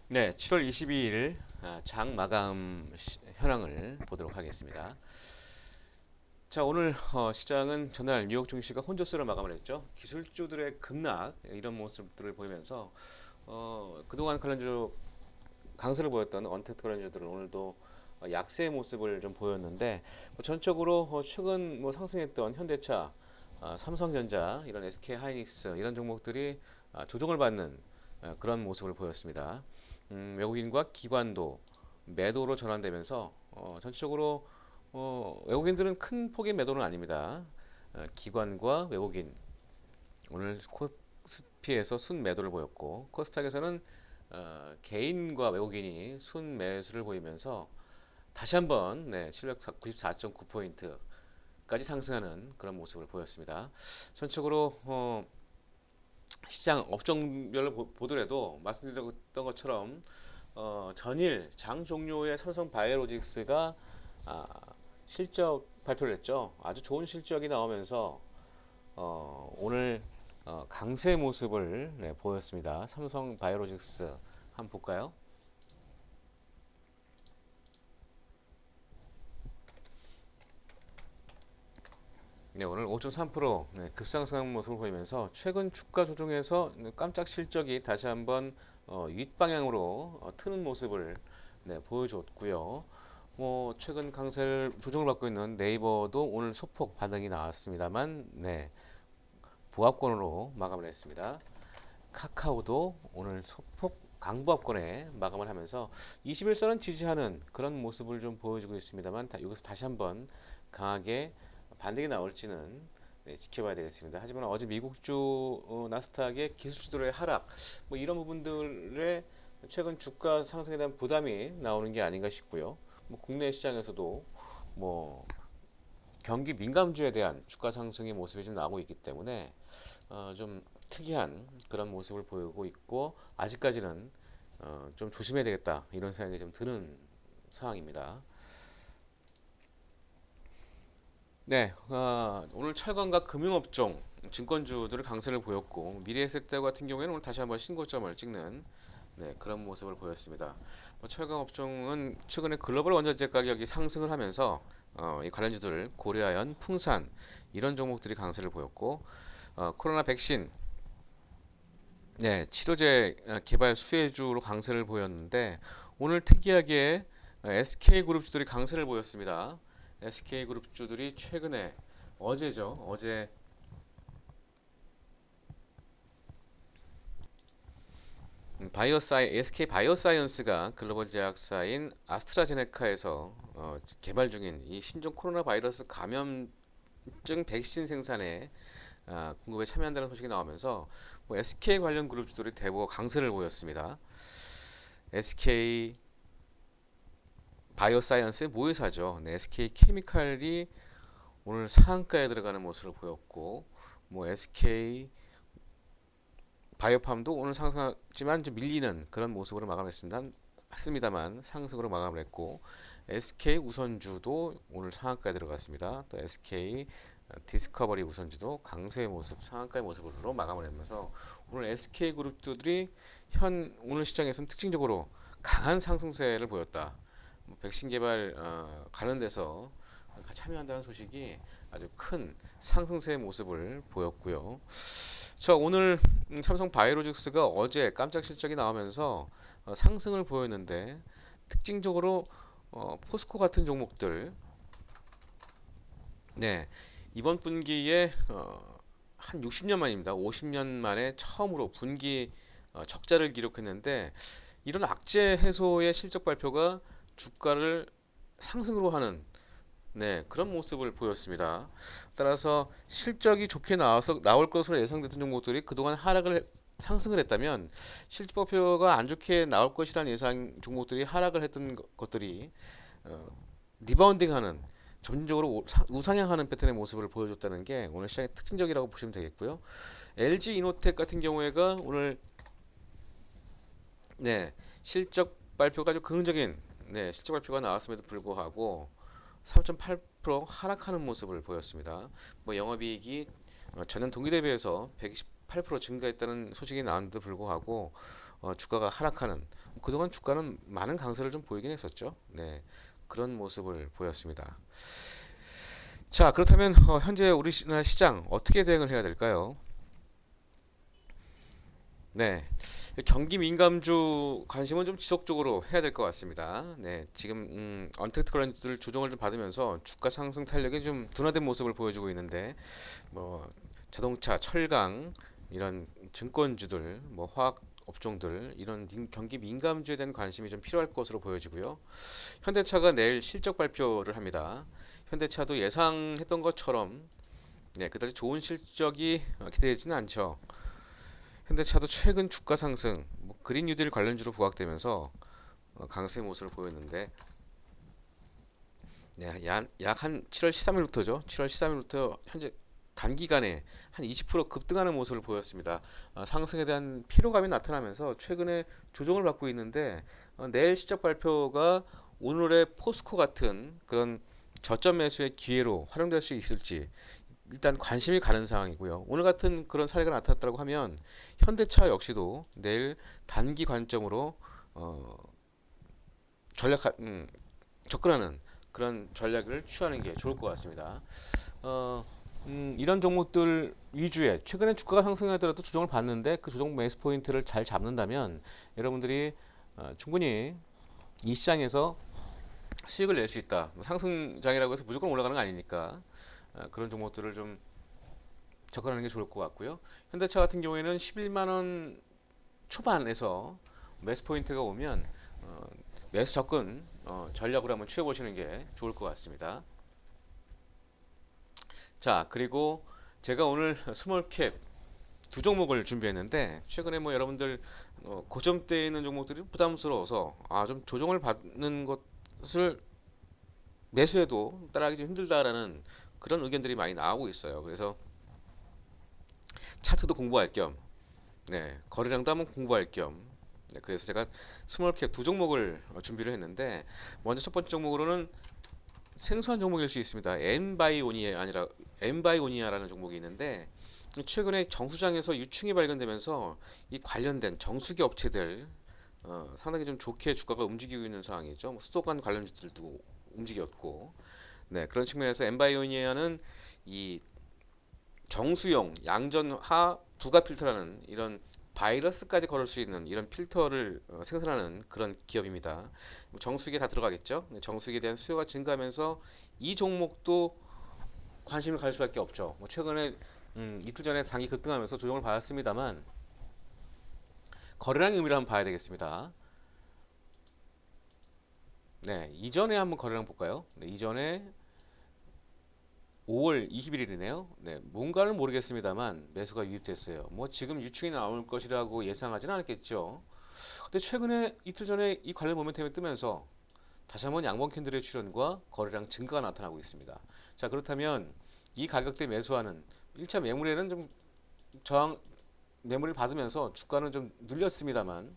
네, 7월 22일 장 마감 현황을 보도록 하겠습니다. 자, 오늘 시장은 전날 뉴욕 증시가 혼조세로 마감을 했죠. 기술주들의 급락 이런 모습들을 보이면서 그동안 관련주 강세를 보였던 언택트 관련주들은 오늘도 약세의 모습을 좀 보였는데 전적으로 최근 상승했던 현대차, 삼성전자, 이런 SK 하이닉스 이런 종목들이 조정을 받는 그런 모습을 보였습니다. 외국인과 기관도 매도로 전환되면서 전체적으로 외국인들은 큰 폭의 매도는 아닙니다. 기관과 외국인 오늘 코스피에서 순 매도를 보였고 코스닥에서는 개인과 외국인이 순 매수를 보이면서 다시 한번 794.9포인트까지 상승하는 그런 모습을 보였습니다. 전체적으로 시장 업종별로 보더라도 말씀드렸던 것처럼 전일 장 종료에 삼성 바이오로직스가 아, 실적 발표를 했죠. 아주 좋은 실적이 나오면서 오늘 강세 모습을 보였습니다. 삼성 바이오로직스 한번 볼까요? 네, 오늘 5.3% 급상승한 모습을 보이면서 최근 주가 조정에서 깜짝 실적이 다시 한번 윗방향으로 트는 모습을 보여줬고요. 최근 강세를 조정을 받고 있는 네이버도 오늘 소폭 반등이 나왔습니다만, 보합권으로 마감을 했습니다. 카카오도 오늘 소폭 강보합권에 마감을 하면서 21선은 지지하는 그런 모습을 좀 보여주고 있습니다만 여기서 다시 한번 강하게 반등이 나올지는 지켜봐야 되겠습니다. 하지만 어제 미국주 나스닥의 기술주들의 하락 이런 부분들의 최근 주가 상승에 대한 부담이 나오는 게 아닌가 싶고요. 국내 시장에서도 뭐 경기 민감주에 대한 주가 상승의 모습이 좀 나오고 있기 때문에 좀 특이한 그런 모습을 보이고 있고 아직까지는 좀 조심해야 되겠다 이런 생각이 좀 드는 상황입니다. 네, 오늘 철강과 금융업종 증권주들을 강세를 보였고 미래에셋대 같은 경우에는 오늘 다시 한번 신고점을 찍는 그런 모습을 보였습니다. 철강 업종은 최근에 글로벌 원자재 가격이 상승을 하면서 이 관련주들 고려아연, 풍산 이런 종목들이 강세를 보였고 코로나 백신 치료제 개발 수혜주로 강세를 보였는데 오늘 특이하게 SK그룹주들이 강세를 보였습니다. SK그룹주들이 최근에 어제죠. 어제 SK 바이오사이언스가 글로벌 제약사인 아스트라제네카에서 개발 중인 이 신종 코로나 바이러스 감염증 백신 생산에 공급에 참여한다는 소식이 나오면서 SK 관련 그룹주들이 대거 강세를 보였습니다. SK 바이오사이언스의 모의사죠. SK 케미칼이 오늘 상한가에 들어가는 모습을 보였고, SK 바이오팜도 오늘 상승하지만 좀 밀리는 그런 모습으로 마감했습니다. 했습니다만 상승으로 마감을 했고, SK 우선주도 오늘 상한가에 들어갔습니다. 또 SK 디스커버리 우선주도 강세의 모습, 상한가의 모습으로 마감을 하면서 오늘 SK 그룹들이 오늘 시장에서는 특징적으로 강한 상승세를 보였다. 백신 개발 관련돼서 참여한다는 소식이 아주 큰 상승세의 모습을 보였고요. 자, 오늘 삼성 바이오로직스가 어제 깜짝 실적이 나오면서 상승을 보였는데 특징적으로 포스코 같은 종목들 이번 분기에 한 60년 만입니다. 50년 만에 처음으로 분기 적자를 기록했는데 이런 악재 해소의 실적 발표가 주가를 상승으로 하는 그런 모습을 보였습니다. 따라서 실적이 좋게 나올 것으로 예상됐던 종목들이 그동안 상승을 했다면 실적 발표가 안 좋게 나올 것이라는 예상 종목들이 하락을 했던 것들이 리바운딩하는 점진적으로 우상향하는 패턴의 모습을 보여줬다는 게 오늘 시장의 특징적이라고 보시면 되겠고요. LG 이노텍 같은 경우에가 오늘 실적 발표가 좀 긍정적인 실적 발표가 나왔음에도 불구하고 3.8% 하락하는 모습을 보였습니다. 영업이익이 전년 동기 대비해서 128% 증가했다는 소식이 나왔는데도 불구하고 주가가 하락하는, 그동안 주가는 많은 강세를 좀 보이긴 했었죠. 네, 그런 모습을 보였습니다. 자, 그렇다면 현재 우리나라 시장 어떻게 대응을 해야 될까요? 네, 경기 민감주 관심은 좀 지속적으로 해야 될 것 같습니다. 네, 지금 언택트 커런트들 조정을 좀 받으면서 주가 상승 탄력이 좀 둔화된 모습을 보여주고 있는데, 뭐 자동차, 철강 이런 증권주들, 뭐 화학 업종들 이런 경기 민감주에 대한 관심이 좀 필요할 것으로 보여지고요. 현대차가 내일 실적 발표를 합니다. 현대차도 예상했던 것처럼 네, 그다지 좋은 실적이 기대되지는 않죠. 현대차도 최근 주가 상승, 뭐 그린 뉴딜 관련주로 부각되면서 강세 모습을 보였는데 네, 약 한 7월 13일부터죠. 7월 13일부터 현재 단기간에 한 20% 급등하는 모습을 보였습니다. 상승에 대한 피로감이 나타나면서 최근에 조정을 받고 있는데 내일 실적 발표가 오늘의 포스코 같은 그런 저점 매수의 기회로 활용될 수 있을지 일단 관심이 가는 상황이고요. 오늘 같은 그런 사례가 나타났다고 하면 현대차 역시도 내일 단기 관점으로 어, 전략 접근하는 그런 전략을 취하는 게 좋을 것 같습니다. 어, 이런 종목들 위주의 최근에 주가가 상승하더라도 조정을 받는데 그 조정 매수 포인트를 잘 잡는다면 여러분들이 충분히 이 시장에서 수익을 낼 수 있다. 뭐 상승장이라고 해서 무조건 올라가는 거 아니니까 그런 종목들을 좀 접근하는 게 좋을 것 같고요. 현대차 같은 경우에는 11만 원 초반에서 매수 포인트가 오면 매수 접근 전략으로 한번 취해 보시는 게 좋을 것 같습니다. 자, 그리고 제가 오늘 스몰캡 두 종목을 준비했는데 최근에 뭐 여러분들 고점대에 있는 종목들이 부담스러워서 좀 조정을 받는 것을 매수해도 따라하기 좀 힘들다라는 그런 의견들이 많이 나오고 있어요. 그래서 차트도 공부할 겸, 네, 거래량도 한번 공부할 겸, 네, 그래서 제가 스몰캡 두 종목을 준비를 했는데 먼저 첫 번째 종목으로는 생소한 종목일 수 있습니다. 엔바이오니아 아니라 엔바이오니아라는 종목이 있는데 최근에 정수장에서 유충이 발견되면서 이 관련된 정수기 업체들 상당히 좀 좋게 주가가 움직이고 있는 상황이죠. 뭐 수도관 관련주들도 움직였고, 네, 그런 측면에서 엔바이오니아는 이 정수용 양전하 부가 필터라는 이런 바이러스까지 걸을 수 있는 이런 필터를 생산하는 그런 기업입니다. 뭐 정수기에 다 들어가겠죠. 정수기에 대한 수요가 증가하면서 이 종목도 관심을 가질 수밖에 없죠. 뭐 최근에 이틀 전에 단기 급등하면서 조정을 받았습니다만 거래량 의미를 한번 봐야 되겠습니다. 네, 이전에 한번 거래량 볼까요? 네, 이전에 5월 21일이네요. 네, 뭔가는 모르겠습니다만 매수가 유입됐어요. 뭐 지금 유충이 나올 것이라고 예상하진 않았겠죠. 근데 최근에 이틀 전에 이 관련 모멘텀이 뜨면서 다시 한번 양봉 캔들의 출현과 거래량 증가가 나타나고 있습니다. 자, 그렇다면 이 가격대 매수하는 1차 매물에는 좀 저항 매물을 받으면서 주가는 좀 눌렸습니다만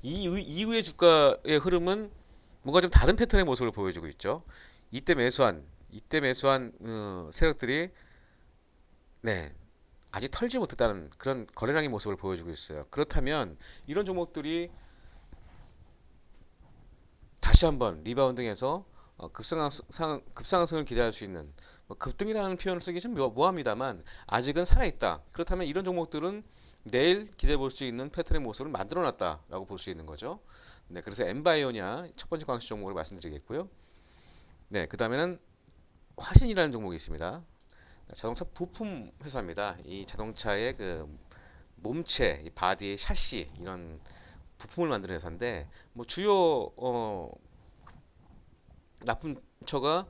이후의 주가의 흐름은 뭔가 좀 다른 패턴의 모습을 보여주고 있죠. 이때 매수한 세력들이 네, 아직 털지 못했다는 그런 거래량의 모습을 보여주고 있어요. 그렇다면 이런 종목들이 다시 한번 리바운딩해서 급상승을 기대할 수 있는 뭐 급등이라는 표현을 쓰기 좀 모호합니다만 아직은 살아있다. 그렇다면 이런 종목들은 내일 기대해 볼 수 있는 패턴의 모습을 만들어놨다라고 볼 수 있는 거죠. 네, 그래서 엔바이오냐 첫 번째 광시 종목을 말씀드리겠고요. 네, 그 다음에는 화신이라는 종목이 있습니다. 자동차 부품 회사입니다. 이 자동차의 그 몸체, 이 바디, 샤시 이런 부품을 만드는 회사인데 뭐 주요 납품처가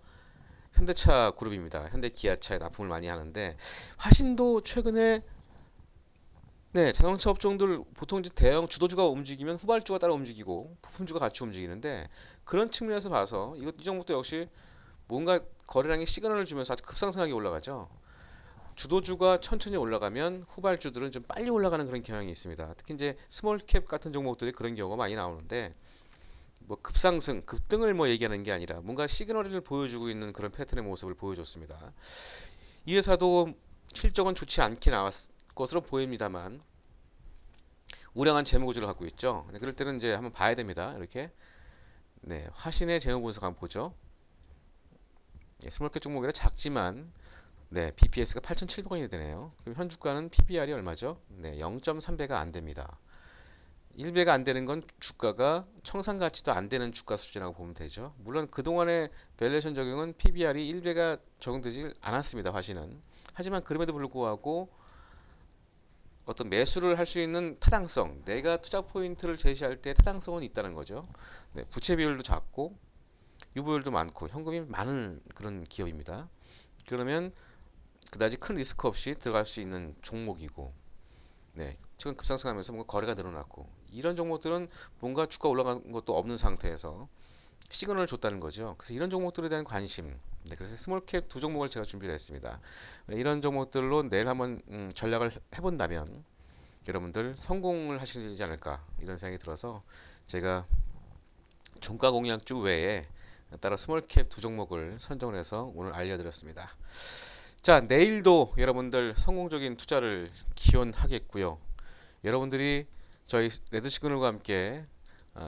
현대차 그룹입니다. 현대 기아차에 납품을 많이 하는데 화신도 최근에 네, 자동차 업종들 보통 이제 대형 주도주가 움직이면 후발주가 따라 움직이고 부품주가 같이 움직이는데 그런 측면에서 봐서 이 종목도 역시 뭔가 거래량이 시그널을 주면서 아주 급상승하게 올라가죠. 주도주가 천천히 올라가면 후발주들은 좀 빨리 올라가는 그런 경향이 있습니다. 특히 이제 스몰캡 같은 종목들이 그런 경우가 많이 나오는데 뭐 급상승, 급등을 뭐 얘기하는 게 아니라 뭔가 시그널을 보여주고 있는 그런 패턴의 모습을 보여줬습니다. 이 회사도 실적은 좋지 않게 나왔 것으로 보입니다만 우량한 재무 구조를 갖고 있죠. 네, 그럴 때는 이제 한번 봐야 됩니다. 이렇게 네, 화신의 재무 분석 한번 보죠. 예, 스몰캡 종목이라 작지만 네, BPS가 8,700원이 되네요. 그럼 현 주가는 PBR이 얼마죠? 네, 0.3배가 안 됩니다. 1배가 안 되는 건 주가가 청산 가치도 안 되는 주가 수준이라고 보면 되죠. 물론 그동안의 밸류에이션 적용은 PBR이 1배가 적용되지 않았습니다. 화신은. 하지만 그럼에도 불구하고 어떤 매수를 할 수 있는 타당성, 내가 투자 포인트를 제시할 때 타당성은 있다는 거죠. 네, 부채 비율도 작고 유보율도 많고 현금이 많은 그런 기업입니다. 그러면 그다지 큰 리스크 없이 들어갈 수 있는 종목이고, 네, 최근 급상승하면서 뭔가 거래가 늘어났고 이런 종목들은 뭔가 주가 올라간 것도 없는 상태에서 시그널을 줬다는 거죠. 그래서 이런 종목들에 대한 관심. 네, 그래서 스몰캡 두 종목을 제가 준비를 했습니다. 네, 이런 종목들로 내일 한번 전략을 해본다면 여러분들 성공을 하시지 않을까 이런 생각이 들어서 제가 종가 공략주 외에 따로 스몰캡 두 종목을 선정을 해서 오늘 알려드렸습니다. 자, 내일도 여러분들 성공적인 투자를 기원하겠고요. 여러분들이 저희 레드 시그널과 함께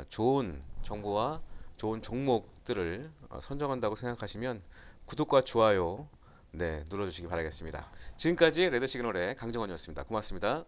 좋은 정보와 좋은 종목들을 선정한다고 생각하시면 구독과 좋아요 네, 눌러주시기 바라겠습니다. 지금까지 레드 시그널의 강정원이었습니다. 고맙습니다.